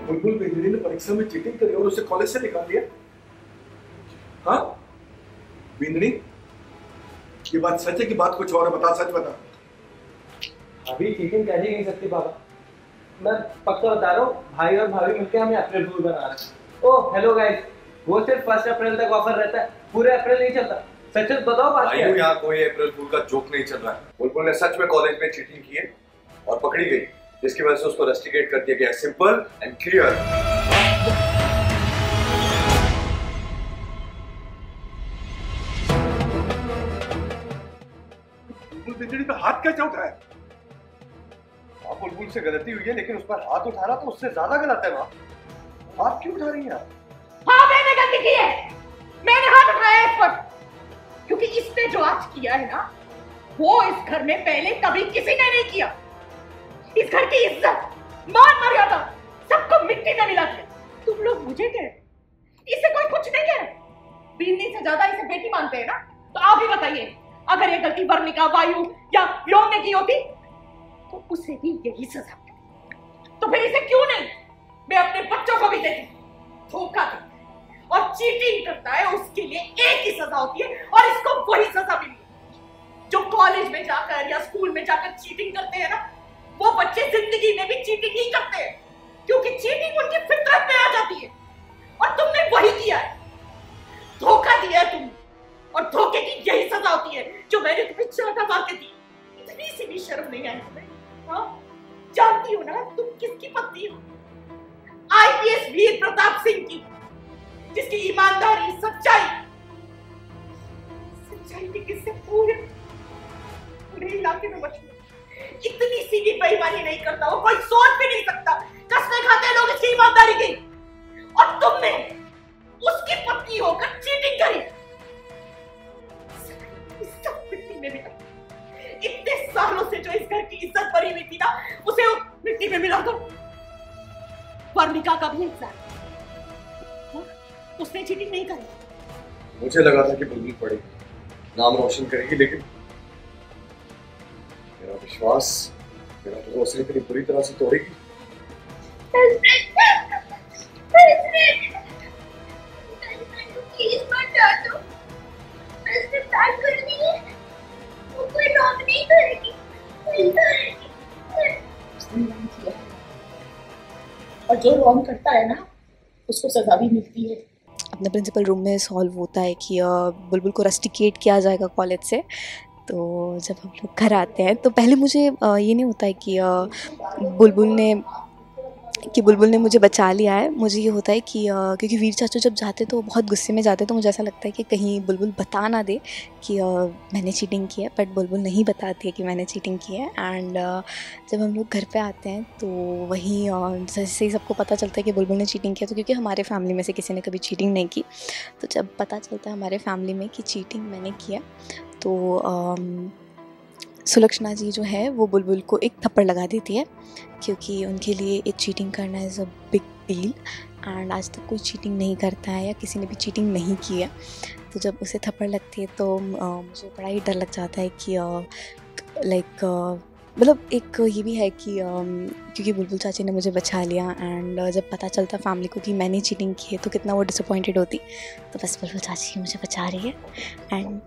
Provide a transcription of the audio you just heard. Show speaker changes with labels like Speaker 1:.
Speaker 1: बुलबुल बेंजरी ने परीक्षा में चीटिंग करी और उसे कॉलेज से निकाल दिया। हाँ बिंदनी, ये बात सच है कि बात कुछ और है? बता, सच बता।
Speaker 2: अभी चीटिंग कर ही नहीं सकती पापा, मैं पक्का बता रहा हूँ। भाई और भाभी मिलकर हमें अप्रैल फूल बना रहे हैं। ओह हेलो गाइस, वो सिर्फ 1 अप्रैल तक ऑफर रहता है, पूरे अप्रैल नहीं चलता। सच बताओ बात क्या है?
Speaker 1: यहाँ कोई अप्रैल फूल का जोक नहीं चल रहा है। बुलबुल ने सच में कॉलेज में चीटिंग की है और पकड़ी गई, जिसकी वजह से उसको रस्टिकेट कर दिया गया। Simple and clear. बुलबुल बेंजरी पे हाथ कैसे उठाया? हाँ बुलबुल से गलती हुई है, लेकिन उस पर हाथ उठाना तो उससे ज्यादा गलत है। माँ आप क्यों उठा रही हैं?
Speaker 3: हाँ मैंने गलती की है, मैंने हाथ उठाया इस पर, क्योंकि इसने जो आज किया है ना, वो इस घर में पहले कभी किसी ने नहीं किया। इस घर की इज्जत, मान मर्यादा सबको मिट्टी में मिला दिया। तुम लोग मुझे कह, इससे कोई कुछ नहीं कह। बिन्नी से ज्यादा इसे बेटी मानते हैं ना, तो आप ही बताइए, अगर ये गलती वर्णिका, वायु या व्योम ने की होती तो उसे भी यही सजा मिलती। तो फिर इसे क्यों नहीं मैं अपने बच्चों को भी देती? धोखा देता और चीटिंग करता है, उसके लिए एक ही सजा होती है और इसको वही सजा मिली। जो कॉलेज में जाकर या स्कूल में जाकर चीटिंग करते हैं ना, वो बच्चे जिंदगी में भी चीटिंग ही करते हैं, क्योंकि चीटिंग उनकी फितरत में आ जाती है। और तुमने वही किया है, धोखा दिया है तुमने, और धोखे की यही सजा होती है जो मैंने तुम्हें 14 बार दी। इतनी सी भी शर्म नहीं आई तुम्हें? हाँ जानती हो ना तुम किसकी पत्नी हो? आईपीएस वीर प्रताप सिंह की, जिसकी ईमानदारी, सच्चाई के किस्से पूरे इलाके में मशहूर। इतनी सी भी बेईमानी नहीं करता वो, कोई सोच भी नहीं सकता। कसमें खाते हैं लोग इसकी ईमानदारी की, और तुमने उसकी पत्नी होकर चीटिंग करी। सब मिट्टी में मिला। इतने सालों से जो इस घर की इज्जत बनी हुई थी ना, उसे मिट्टी में मिला दो। वर्णिका का भी इंसान, उसने चीटिंग नहीं करी।
Speaker 1: मुझे लगा था कि बुलबुल पढ़ेगी, नाम रोशन करेगी, लेकिन मेरा विश्वास, मेरा भरोसा इतनी बुरी तरह से तोड़ेगी।
Speaker 3: और जो रॉन्ग करता है ना, उसको सजा भी मिलती है।
Speaker 4: अपने प्रिंसिपल रूम में सॉल्व होता है कि बुलबुल को रस्टिकेट किया जाएगा कॉलेज से। तो जब हम लोग घर आते हैं तो पहले मुझे ये नहीं होता है कि बुलबुल ने मुझे बचा लिया है। मुझे ये होता है कि क्योंकि वीर चाचू जब जाते तो बहुत गुस्से में जाते, तो मुझे ऐसा लगता है कि कहीं बुलबुल बता ना दे कि मैंने चीटिंग की है। बट बुलबुल नहीं बताती है कि मैंने चीटिंग की है। एंड जब हम लोग घर पे आते हैं तो वहीं जैसे ही सबको पता चलता है कि बुलबुल ने चीटिंग किया, तो क्योंकि हमारे फैमिली में से किसी ने कभी चीटिंग नहीं की, तो जब पता चलता है हमारे फैमिली में कि चीटिंग मैंने किया, तो सुलक्षणा जी जो है वो बुलबुल को एक थप्पड़ लगा देती है, क्योंकि उनके लिए एक चीटिंग करना is a big deal. And आज तक कोई चीटिंग नहीं करता है या किसी ने भी चीटिंग नहीं की है। तो जब उसे थप्पड़ लगती है तो मुझे बड़ा ही डर लग जाता है कि मतलब एक ये भी है कि क्योंकि बुलबुल चाची ने मुझे बचा लिया, एंड जब पता चलता फैमिली को कि मैंने चीटिंग की है तो कितना वो डिसअपॉइंटेड होती। तो बस बुलबुल चाची मुझे बचा रही है। एंड